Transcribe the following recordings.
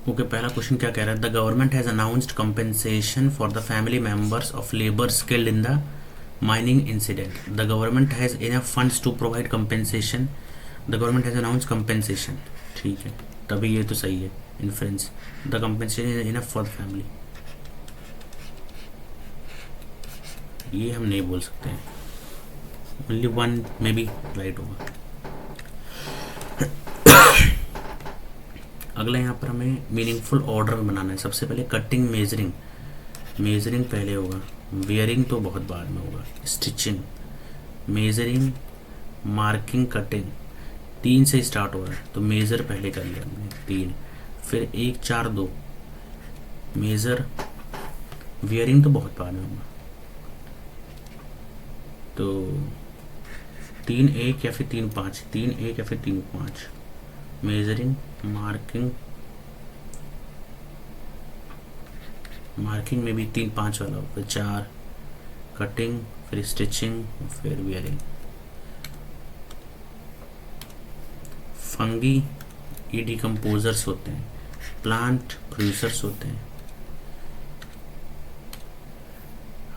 Okay, पहला question क्या कह रहा है? The government has announced compensation for the family members of labour skilled in the mining incident. The government has enough funds to provide compensation. The government has announced compensation. ठीक है, तभी ये तो सही है. Inference the compensation is enough for the family, ये हम नहीं बोल सकते हैं. Only one may be right होगा. अगला यहाँ पर हमें मीनिंगफुल ऑर्डर बनाना है. सबसे पहले कटिंग, मेजरिंग. मेजरिंग पहले होगा, वियरिंग तो बहुत बाद में होगा. Stitching, measuring, marking, cutting. 3 से स्टार्ट हो रहा है तो मेज़र पहले कर लिया हमने 3, फिर 1 4 2 मेज़र. वियरिंग तो बहुत बाद में होगा, तो 3 1 या फिर 3 5, 3 1 या फिर 3 5. मेजरिंग, मार्किंग, मार्किंग में भी 3 5 वाला, फिर 4 कटिंग, फिर स्टिचिंग, फिर वियरिंग. फंगी ये डिकम्पोजर्स होते हैं, प्लांट प्रोड्यूसर्स होते हैं.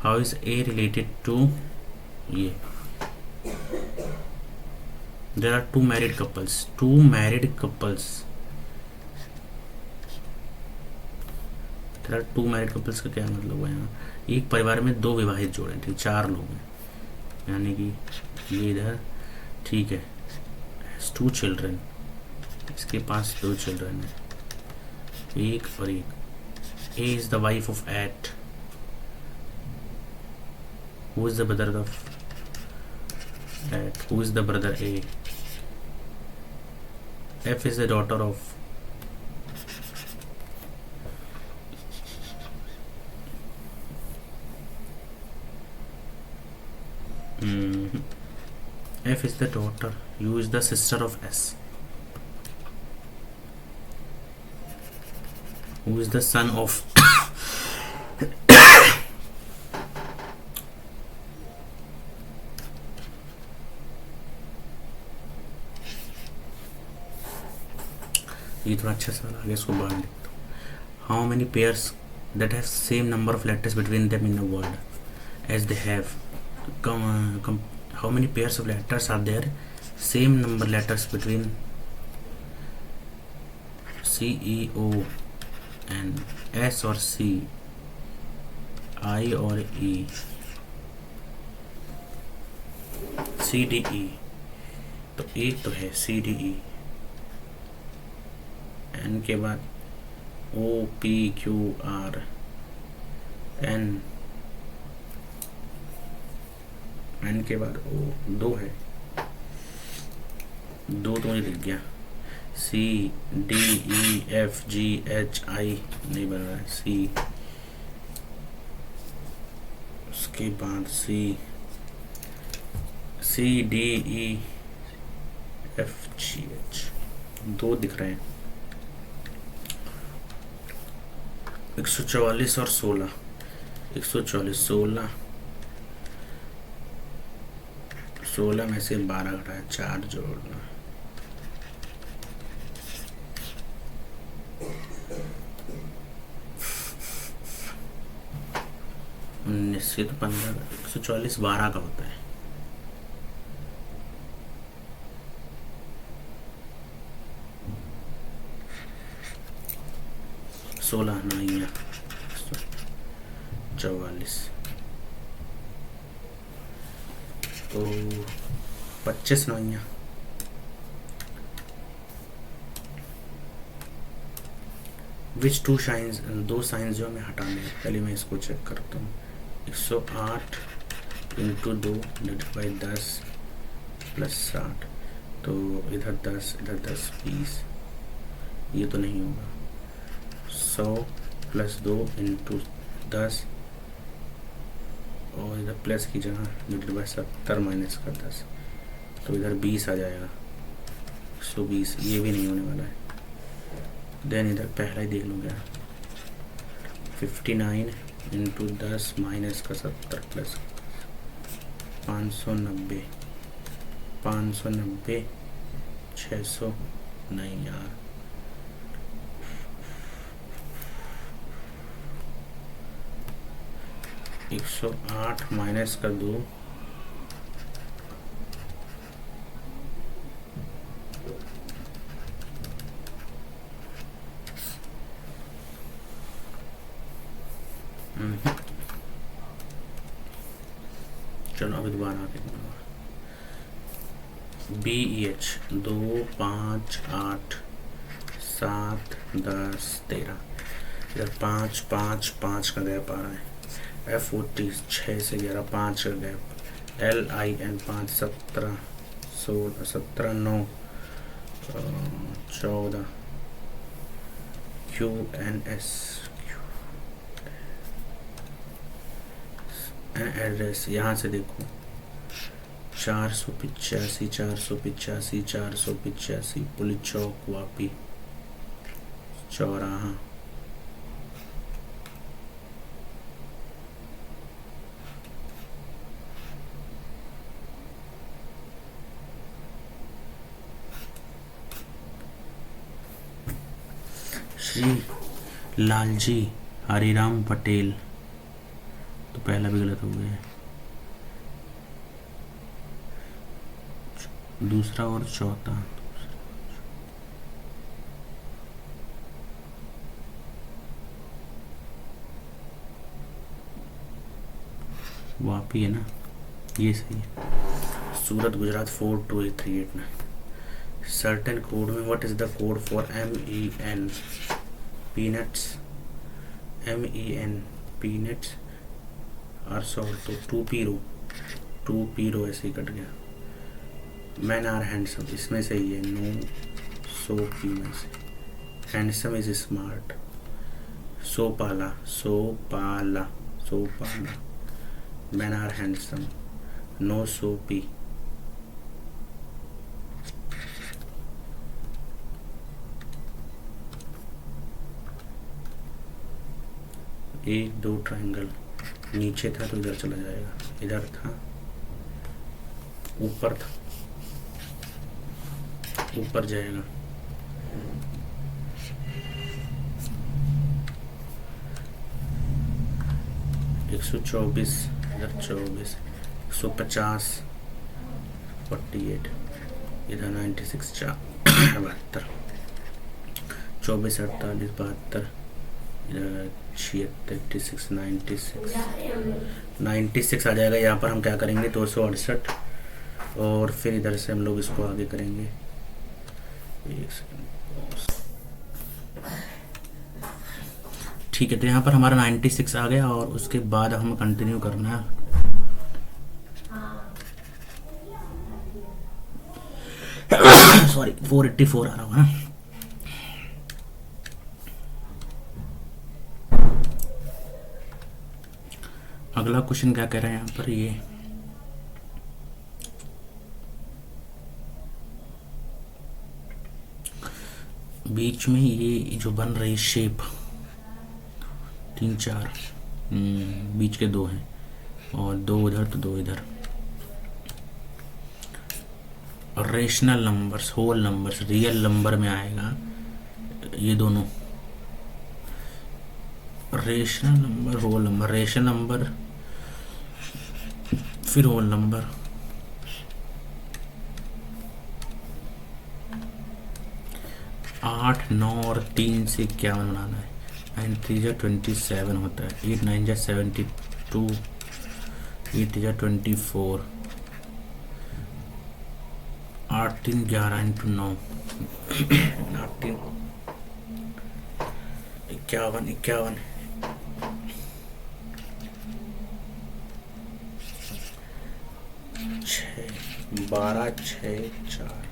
How is A related to ये? There are 2 married couples. 2 married couples, there are 2 married couples का क्या मतलब हुआ यहाँ? एक परिवार में 2 विवाहित जोड़े, ठीक, 4 लोग हैं, यानी कि ये इधर, ठीक है. 2 चिल्ड्रन, इसके पास 2 चिल्ड्रन है, 1 और 1. A is the wife of H. Who is the brother of H? Who is the brother A? F is the daughter of F is the daughter. U is the sister of S. Who is the son of ये थोड़ा अच्छा सवाल आगे, इसको बाहर लिखता हूँ. How many pairs that have same number of letters between them in a word as they have how many pairs of letters are there same number letters between C E O and S or C, I or E, C D E. तो एक तो है C D E, N के बाद O P Q R N, N के बाद O. 2 है, 2 तो मुझे दिख गया. C D E F G H I नहीं बन रहा है. C, उसके बाद C D E F G H, 2 दिख रहे हैं. 144 और 16. 144 16 में से 12 घटाया, 4 जोड़ना. 19 से तो 15. 144 12 का होता है. सोलह नौइया 44, तो 25 नौइया. विच 2 साइंस, 2 साइंस जो हमें हटाने हैं, पहले मैं इसको चेक करता हूँ. 108 इंटू 2 डिवाइड बाई 10 प्लस 60, तो इधर 10 इधर 10 20, ये तो नहीं होगा. 100 प्लस 2 इंटू 10 और इधर प्लस की जगह डिवाइड बाई 70 माइनस का 10, तो इधर 20 आ जाएगा. 120, ये भी नहीं होने वाला है. देन इधर पहला ही देख लो क्या, 59 इंटू 10 माइनस का 70 प्लस 590, 600 नहीं यार, 108 माइनस का 2, चलो अभी दोबारा BEH 2 5 8 7 10 13, इधर 5 5 5 का गैप आ रहा है। FOT 6 से 11 5 का गैप, LIN 5 17 16 17 9 14, QNS एड्रेस यहाँ से देखो 485 485 485 पुलिस चौक वापी चौराहा, श्री लालजी हरिराम पटेल, तो पहला भी गलत हो गया है, दूसरा और चौथा वापी है ना, ये सही है। सूरत गुजरात 428389। सर्टेन कोड में what is the code for MEN peanuts, MEN peanuts are salt, तो 2 पीरो ऐसे ही कट गया। मैन आर हैंडसम, इसमें से ही है, नो सोपी में से, हैंडसम इज स्मार्ट, सोपाला सोपाला सोपाला, मैन आर हैंडसम, नो सोपी, एक 2 ट्रायंगल, नीचे था तो इधर चला जाएगा, इधर था ऊपर था ऊपर जाएगा, एक 124 इधर 24, 150 48 इधर 96 72, 24 48 72 इधर 86 96 आ जाएगा। यहाँ पर हम क्या करेंगे 268, और फिर इधर से हम लोग इसको आगे करेंगे। एक सेकंड, ठीक है, तो यहाँ पर हमारा 96 आ गया, और उसके बाद हम कंटिन्यू करना है। सॉरी 484 आ रहा होगा ना। अगला क्वेश्चन क्या कह रहे हैं यहाँ पर, ये बीच में ये जो बन रही शेप 3 4 बीच के 2 हैं, और 2 उधर तो 2 इधर। Rational numbers, whole numbers, real number में आएगा ये दोनों, rational number whole number, rational number फिर होल नंबर। आठ 9 और 3 से 51 बनाना है। 9 3 27 होता है, 8 9 72, 8 24, 8 3 11 इंटू 9 51 51, 12 6 4,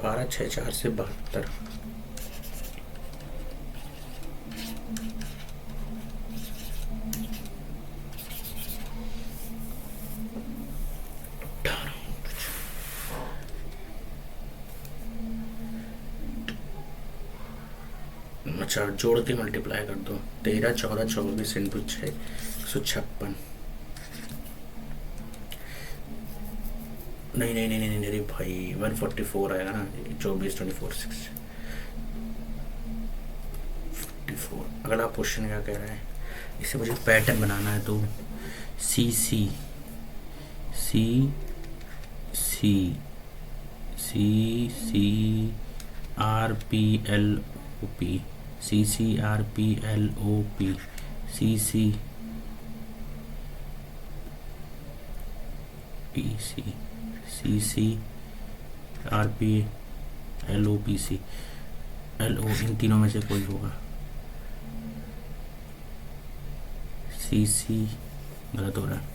12 6 4 से 72, अच्छा जोड़ के मल्टीप्लाई कर दो, 13 14 24 इंटू 6 156। नहीं नहीं नहीं नहीं नहीं भाई 144 आएगा ना, 24 24 6 44 अगला क्वेश्चन क्या कह रहा है, इसे मुझे पैटर्न बनाना है, तो C C C C C C R P L O P C C R P L O P C C P C C R P L O P C L O, इन तीनों में से कोई होगा। सी सी गलत हो रहा है।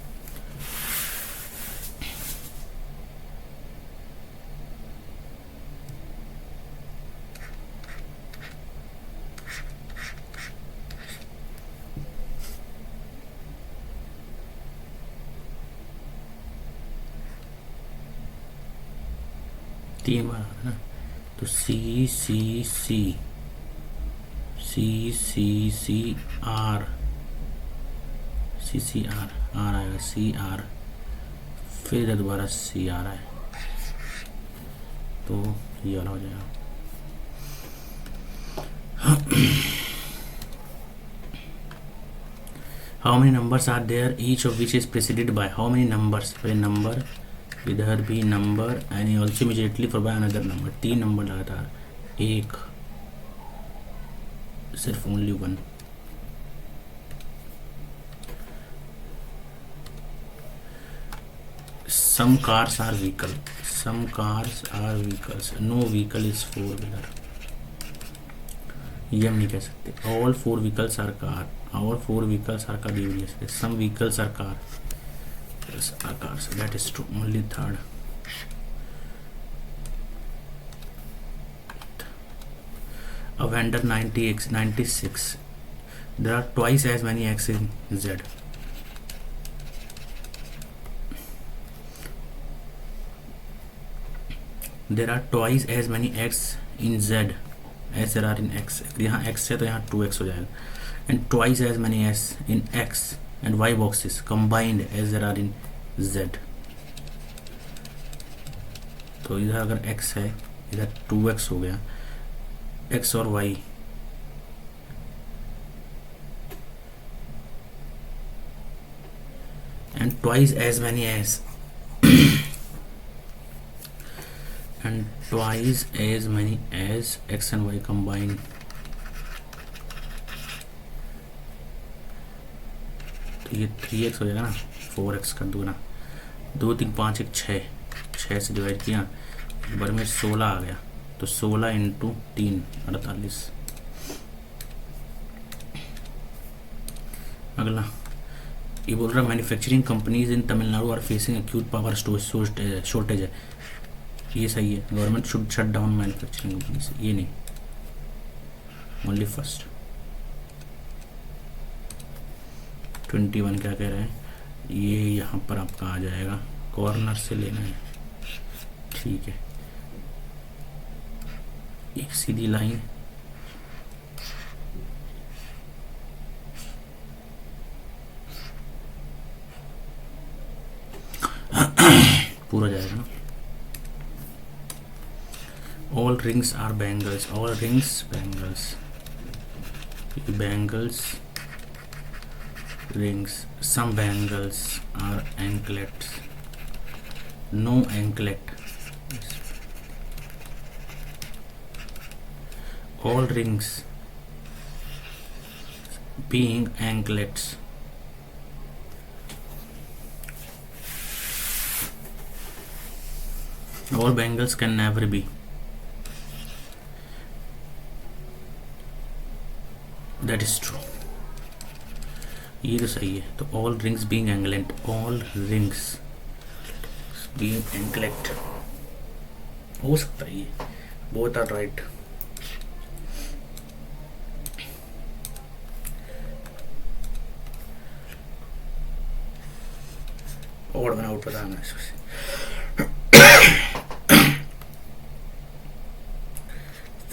तीन बार आ रहा है ना, तो C C C C C C R C C R R आएगा, सी आर, फिर दोबारा सी आ रहा है, तो ये वाला हो जाएगा। How many numbers are there each of which is preceded by, how many numbers, पहले नंबर, इधर भी number, and also immediately for by another number, 3 number लगातार, एक, सिर्फ only 1। Some cars are vehicle. Some cars are vehicles. No vehicle is 4-wheeler. ये हम नहीं कह सकते। All 4 vehicles are car. All 4 vehicles are car. नहीं सकते। Some vehicles are car. Yes, are cars. That is true. Only third. A vendor 90x 96. There are twice as many x in Z. There are twice as many x in Z as there are in x. यहाँ x है तो यहाँ 2x हो जाएगा. And twice as many s in x and y boxes combined as there are in Z. तो इधर अगर x है, इधर 2x हो गया, x और y, and twice as many as and twice as many as x and y combined. तो ये 3x हो जाएगा ना, 4x कर दो ना, 2 3 5 1 6 से डिवाइड किया, बार में 16 आ गया, तो 16 इंटू 3 48। अगला ये बोल रहा manufacturing companies in Tamil Nadu are facing acute power shortage है। ये सही है, government should shut down manufacturing companies, ये नहीं, ओनली फर्स्ट। 21 क्या कह रहा है, ये यहाँ पर आपका आ जाएगा, कॉर्नर से लेना है, ठीक है, एक सीधी लाइन, पूरा जाएगा ना। All rings are bangles. All rings bangles. Bangles, rings. Some bangles are anklets. No anklet. All rings being anklets. All bangles can never be. That is true. ये तो सही है, तो all rings being anklet, all rings being anklet हो सकता है, ये both are right. और बना आउट बताना है इससे।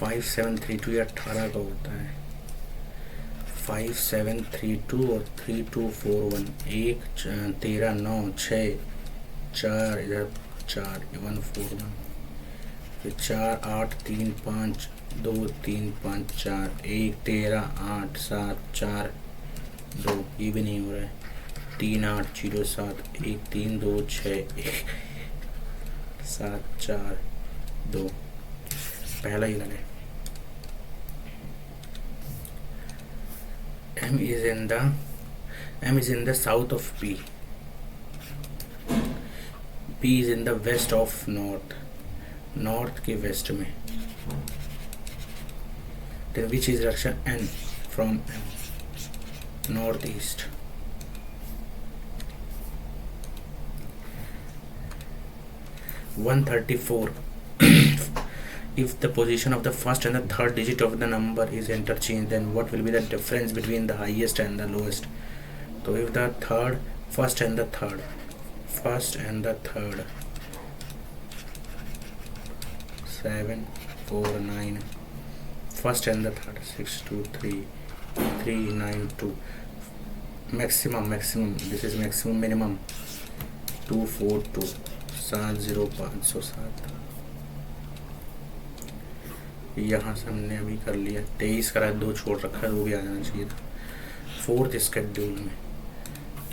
5732 या 18 का होता है, 5732 और 3241, 1 13 9 6 4, इधर 4 141, फिर 4 8 3 5 2 3 5 4 1 13 8 7 4 2, ये भी नहीं हो रहा है। 3 8 0 7 1 3 2 6 1 7 4 2, पहला ही गल है। M is in the south of P. P is in the west of north. North के west में. Then which is direction N from M? Northeast. (134) If the position of the first and the third digit of the number is interchanged, then what will be the difference between the highest and the lowest? So if the first and the third 7 4 9, first and the third 6 2 3 3 9 2, maximum, this is maximum, minimum 2 4 2 7 0 507। यहाँ से हमने अभी कर लिया 23 करा, 2 छोड़ रखा है, वो भी आ जाना चाहिए था। 4th स्केड्यूल में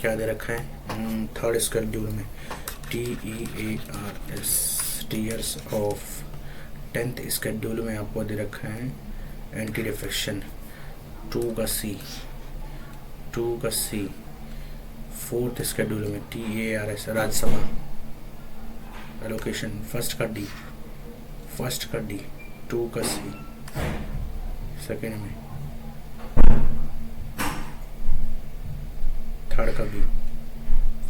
क्या दे रखा है? 3rd स्केड्यूल में TEARS tears of. 10th schedule में आपको दे रखा है एंटी डिफ्रेक्शन 2 का C। 4th स्केड्यूल में TARS राज्यसभा एलोकेशन, फर्स्ट का D 2 का C। सेकेंड में 3rd का B,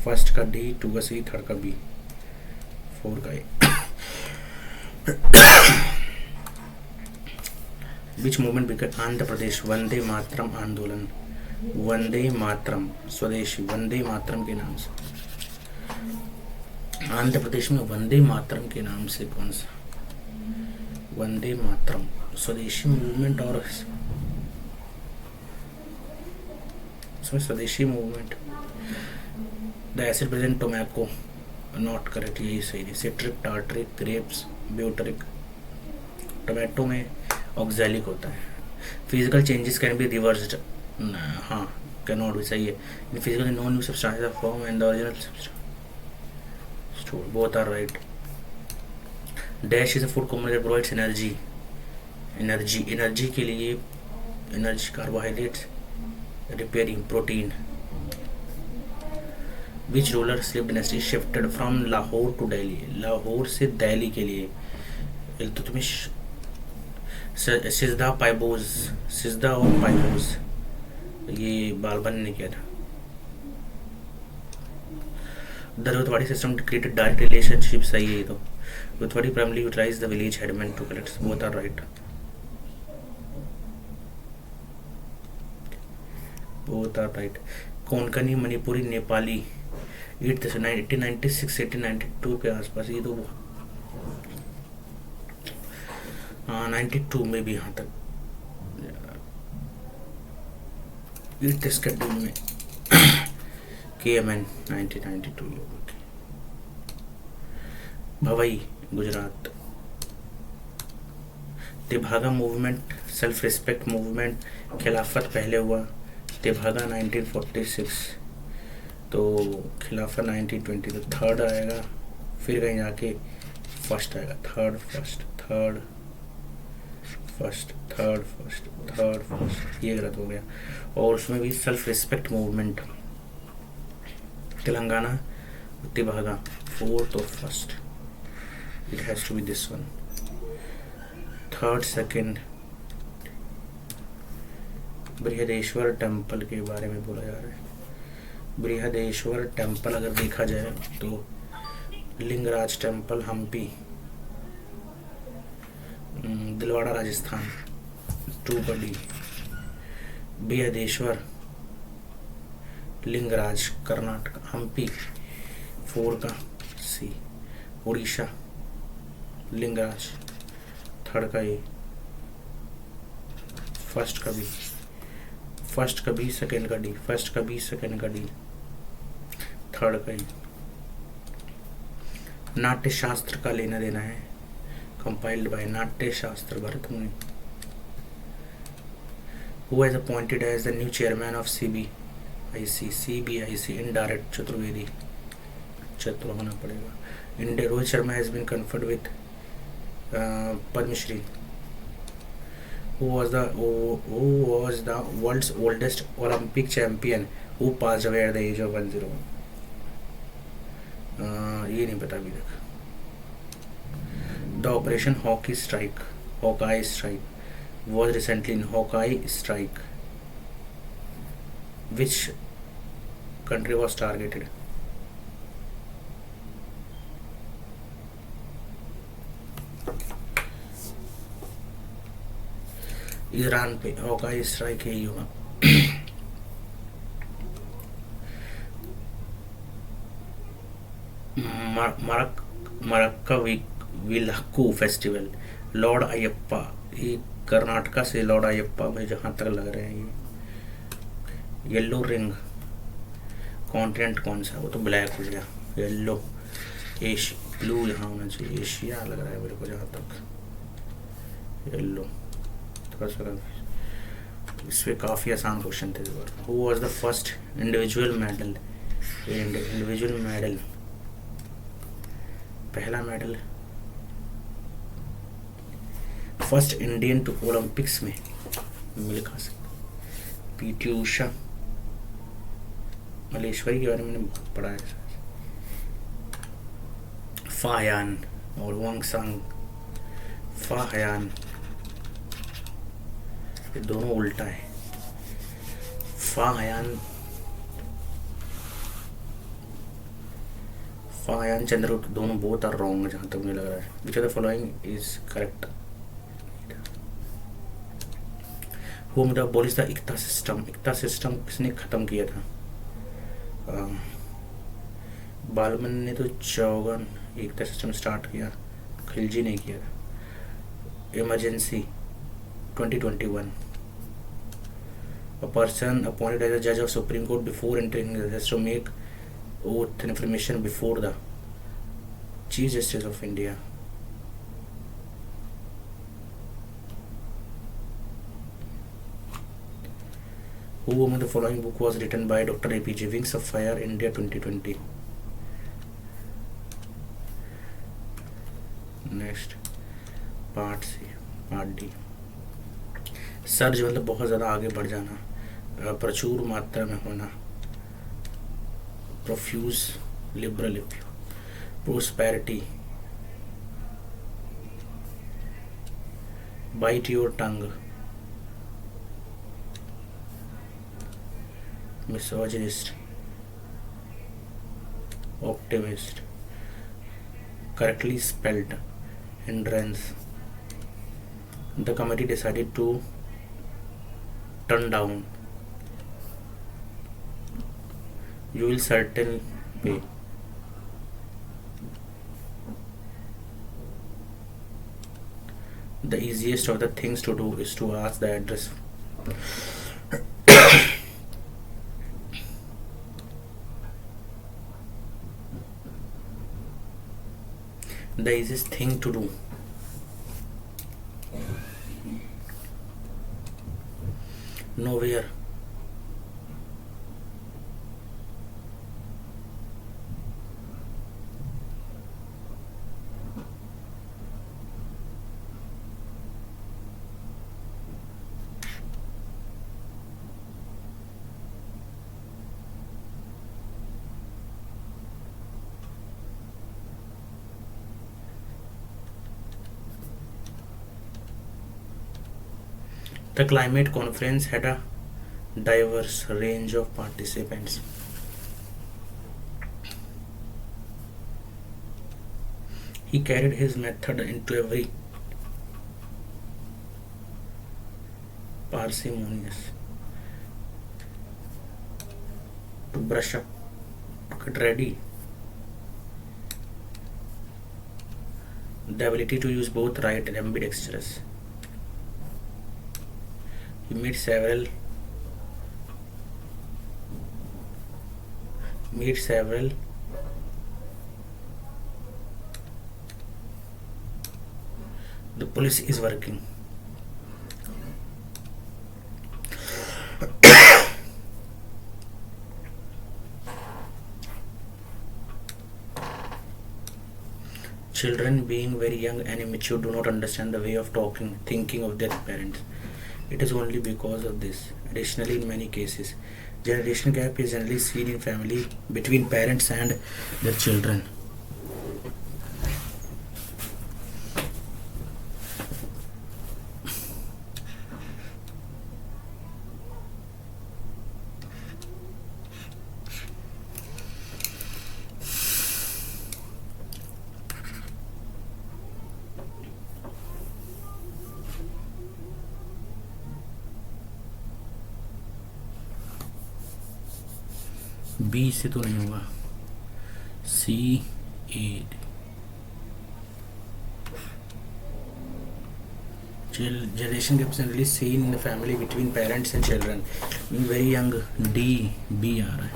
फर्स्ट का D 2 का C 3rd का B 4 का A। Which movement began Andhra Pradesh Vande Mataram आंदोलन? वंदे मातरम स्वदेशी वंदे मातरम के नाम से। आंध्र प्रदेश में वंदे मातरम के नाम से कौन सा? वंदे मातरम स्वदेशी मूवमेंट और Swadeshi movement. The acid present tobacco not correct, यही सही है। Citric, tartaric, grapes, butyric. Tomato में ऑक्सैलिक होता है। Physical changes can be reversed, हाँ कैन नॉट भी सही है। In physical non new substance form and the original substance, both are right. Dash is a food component provides energy के लिए energy, carbohydrates, repairing, protein. Which ruler slave dynasty shifted from Lahore to Delhi? Lahore से दिल्ली के लिए इल्तुतमिश। सिजदा और पाइबोज, ये बालबन ने किया था। The Ryotwari system created direct relationship, सही है। तो Ryotwari primary utilise the village headman to collect, both are right. Konkani, Manipuri, Nepali 1896-1892 के आसपास, ये तो 92 में भी यहाँ तक 8th स्केड्यूल में KMN 1992। Bhavai Gujarat. Tebhaga movement self respect movement, खिलाफत पहले हुआ तेभागा 1946, तो खिलाफत 1920, तो 3rd आएगा, फिर कहीं जाके फर्स्ट आएगा। थर्ड फर्स्ट, ये गलत हो गया। और उसमें भी self respect movement, Telangana Tebhaga 4th और 1st, it has to be this one। 3rd 2nd। Brihadeeswara temple के बारे में बोला जा रहा है। बृहदेश्वर टेम्पल अगर देखा जाए तो लिंगराज टेम्पल हम्पी, दिलवाड़ा राजस्थान 2 का D। बृहदेश्वर लिंगराज कर्नाटक, हम्पी 4 का C। उड़ीसा लिंगराज 3rd का A, फर्स्ट का B, सेकेंड का D, फर्स्ट का B, सेकेंड का D, 3rd का E। नाट्य शास्त्र का लेना देना है, कंपाइल्ड बाय नाट्य शास्त्र भरत मुनि। Who was appointed as the new chairman of CBIC indirect Chaturvedi चतुर होना पड़ेगा. India Rohit Sharma has been conferred with Padma Shri. Who was the world's oldest Olympic champion who passed away at the age of 101? ये नहीं पता अभी तक. The Operation Hawkeye Strike was recently in Hawkeye Strike. Which country was targeted? Iran पे Hawkeye strike यही होगा. मरक्का Vilakku festival Lord Ayyappa, ये कर्नाटका से लॉर्ड अयप्पा में जहाँ तक लग रहे हैं. ये येलो रिंग कॉन्टिनेंट कौन सा, वो तो ब्लैक हो गया. येलो ब्लू यहाँ होना चाहिए, एशिया लग रहा है मेरे को जहाँ तक. येलो थोड़ा सा इस पर काफ़ी आसान क्वेश्चन थे इस बार. Who was the first individual medal पहला मेडल फर्स्ट इंडियन टू ओलंपिक्स में मिल्खा सिंह. पीटी उषा, मलेश्वरी के बारे में मैंने बहुत पढ़ा है. फायान और वांगसांग. फायान ये दोनों उल्टा है. फायान चंद्रगुप्त दोनों बहुत आर रॉन्ग जहाँ तक मुझे लग रहा है. Which of the following is correct? Home the abolish the iqta system किसने ख़त्म किया था? बालमन ने तो चौगन एकता सिस्टम स्टार्ट किया, खिलजी ने किया था. Emergency 2021. A person appointed as a judge of Supreme Court before entering has to make oath and information before the Chief Justice of India. Who among the following book was written by Dr. APJ? Wings of Fire, India 2020. Next, Part C, Part D. Surge मतलब बहुत ज़्यादा आगे बढ़ जाना, प्रचुर मात्रा में होना. Profuse, liberal, prosperity. Bite your tongue, misogynist. Optimist, correctly spelled. Hindrance. The committee decided to turn down. You will certainly pay. The easiest of the things to do is to ask the address. The easiest thing to do. Nowhere. The climate conference had a diverse range of participants. He carried his method into every parsimonious. To brush up, to get ready. The ability to use both right and ambidextrous. He made several The police is working. Children, being very young and immature, do not understand the way of talking, thinking of their parents. It is only because of this. Additionally, in many cases, generation gap is generally seen in family between parents and their children. B से तो नहीं होगा, सी ए। Generation gap is generally seen in the family between parents and children. Being very young, D, B आ रहा है।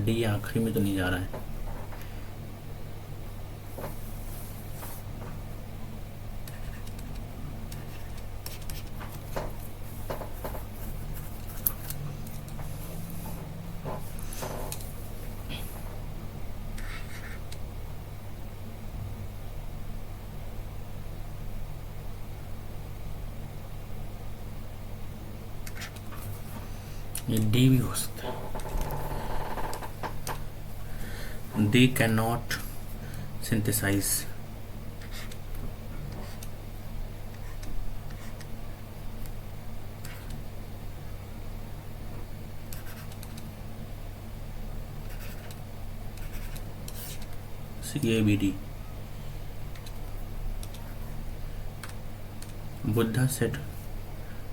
D आखिरी में तो नहीं जा रहा है। ये डी भी हो सकता है। They cannot synthesize. CABD. Buddha said,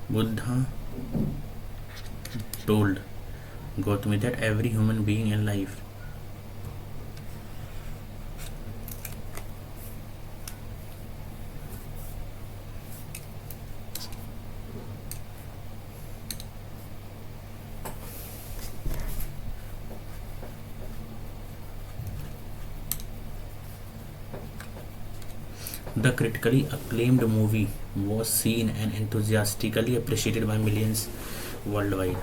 Buddha told Gautami that every human being in life The critically acclaimed movie was seen and enthusiastically appreciated by millions worldwide.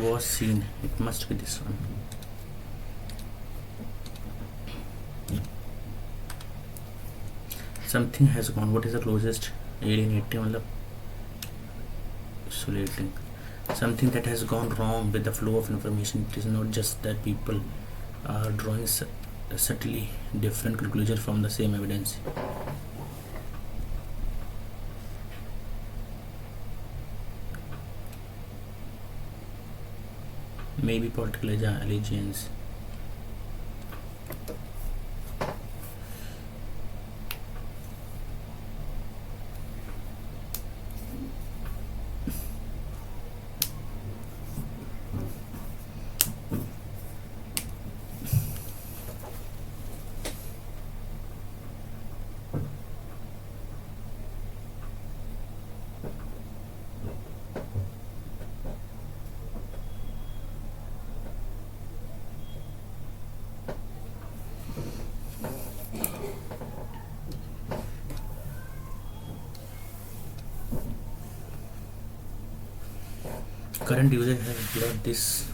Was seen, it must be this one. Something has gone. What is the closest? Alienating, मतलब isolating. Something that has gone wrong with the flow of information. It is not just that people are drawing subtly different conclusions from the same evidence. Maybe political allegiance. Current user has blocked this.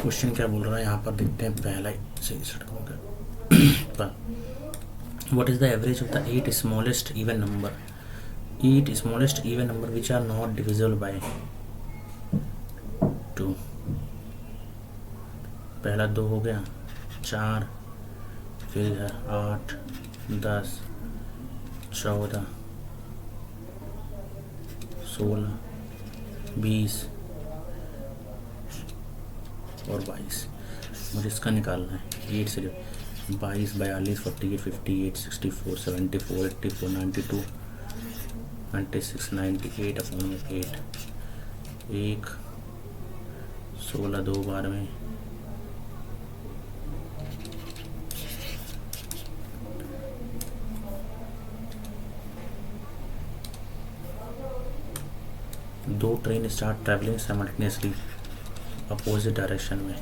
Question क्या बोल रहा है यहाँ पर देखते हैं, पहला से स्टार्ट होगा। What is the average of the 8 smallest even number, 8 smallest even number which are not divisible by 2। पहला 2 हो गया, 4, फिर 8, 10, 14, 16, 20 और 22। मुझे इसका निकालना है 8 से 22, 42, 48, 58, 64, 74, 84, 92, 96, 98 अपॉन में 8, 1, 16, 2 बार में, दो train start travelling simultaneously opposite direction में।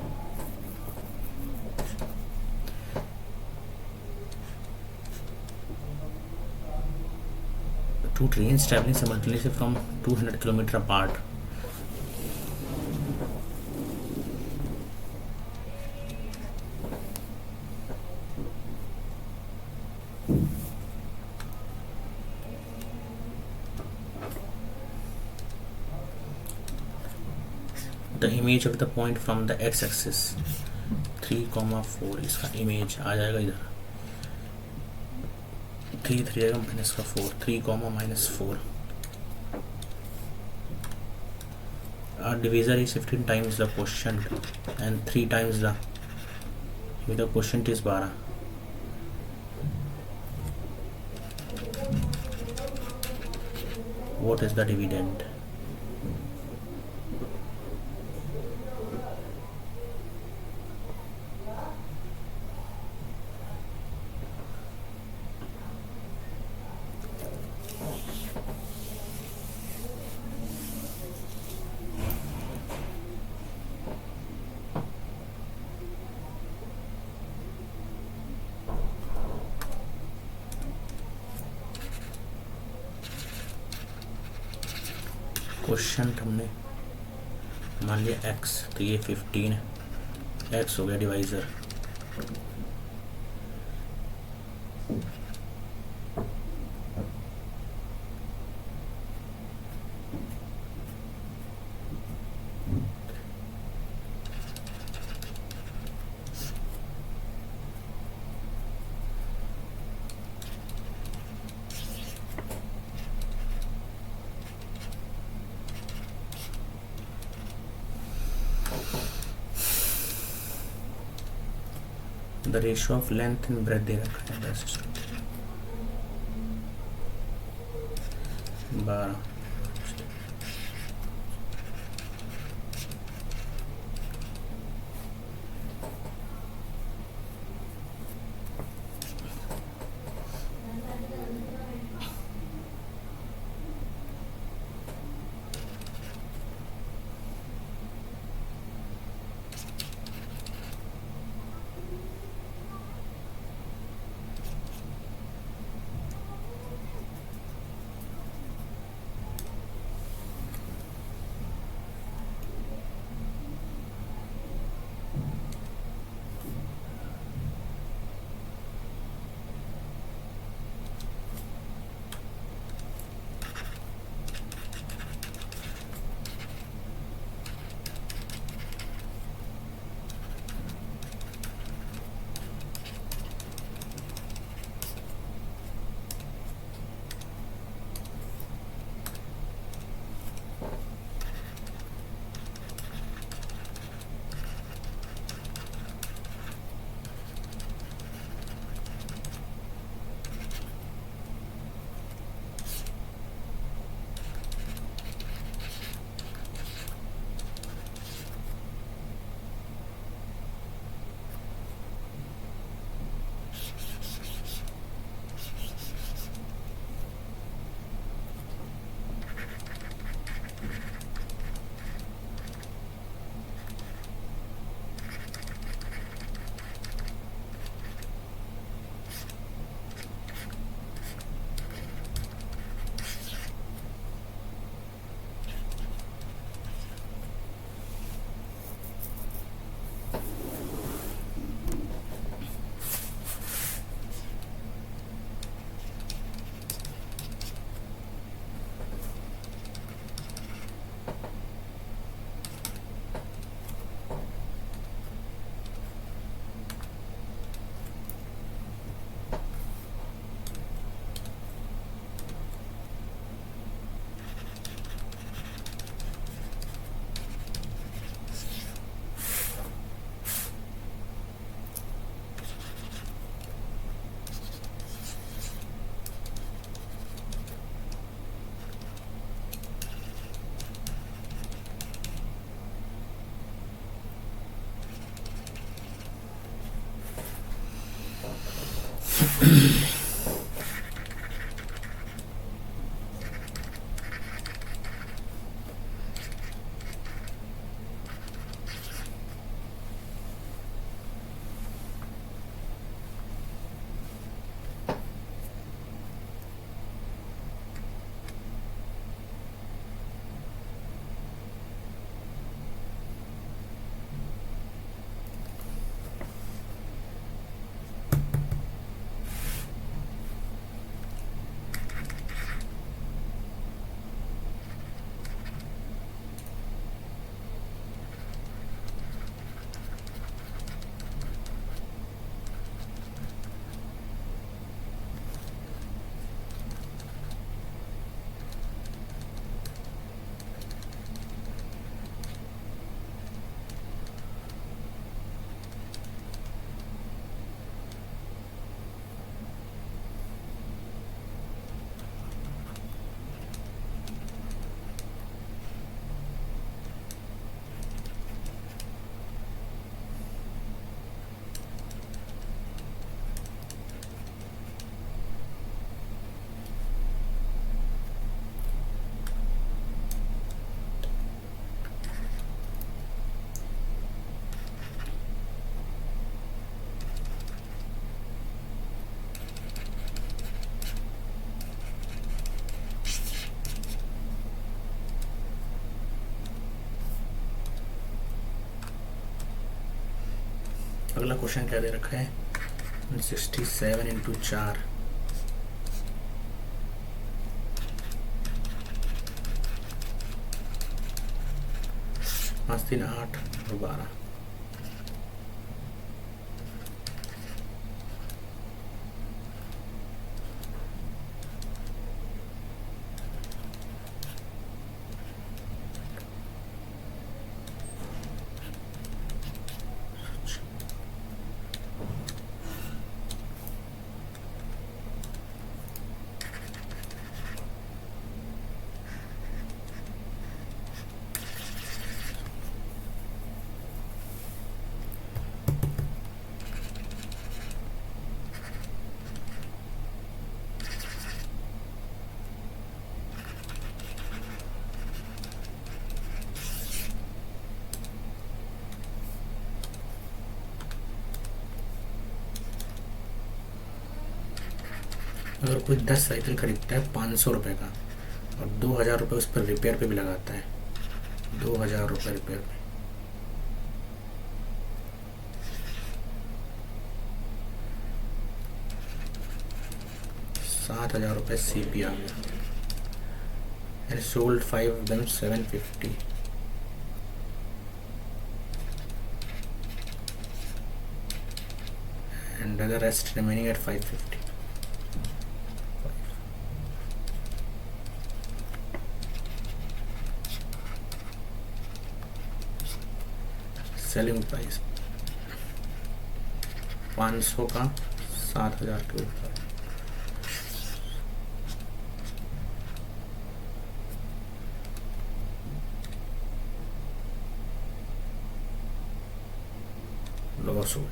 Two trains traveling simultaneously from 200 kilometers apart. The image of the point from the x-axis 3,4, इसका इमेज आ जाएगा इधर 3 3 आएगा माइनस का 4, 3, -4। Our divisor is 15 times the quotient and 3 times the quotient is 12। What is the dividend? Question हमने मान लिया x, तो ये 15 x हो गया divisor. The ratio of length and breadth दे रखा है 12। अगला क्वेश्चन क्या दे रखा है, 67 इंटू 4, 5 3 8 और 12। अगर कोई 10 साइकिल खरीदता है 500 रुपये का और 2000 रुपये उस पर रिपेयर पे भी लगाता है, 2000 रुपये रिपेयर पे, ₹7000 CP आ गया, and sold 5 of them 750, and the rest remaining at 550. Selling price 500 का 7000 के ऊपर, लॉस हो गई।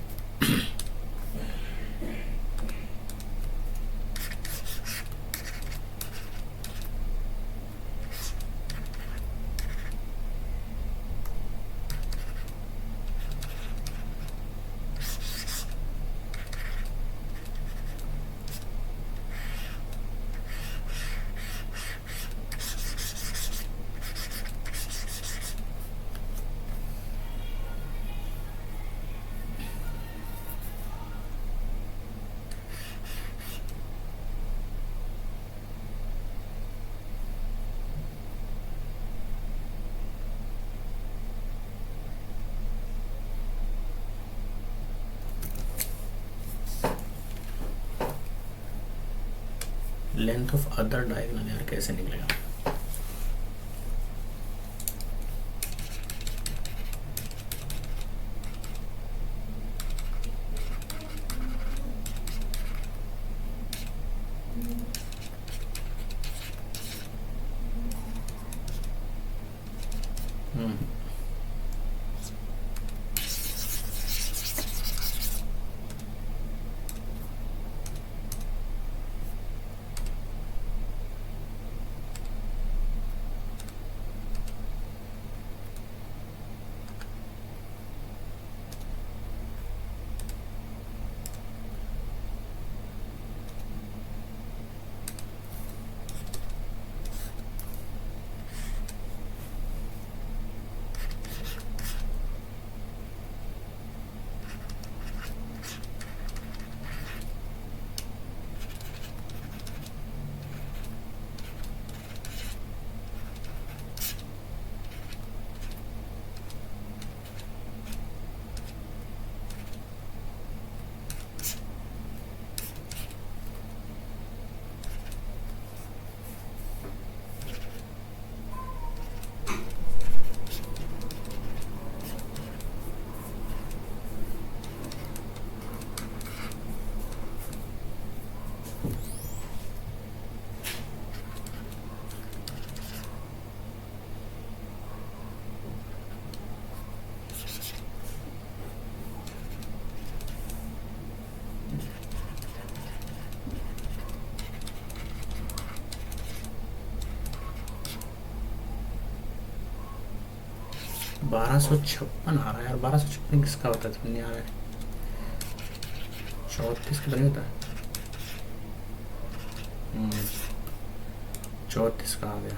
'लेंथ ऑफ अदर डायगोनल' यार कैसे निकलेगा? ₹1256 आ रहा है यार, 1256 किसका होता है? समझ नहीं आ रहा है। 34 का नहीं होता है, 34 का आ गया।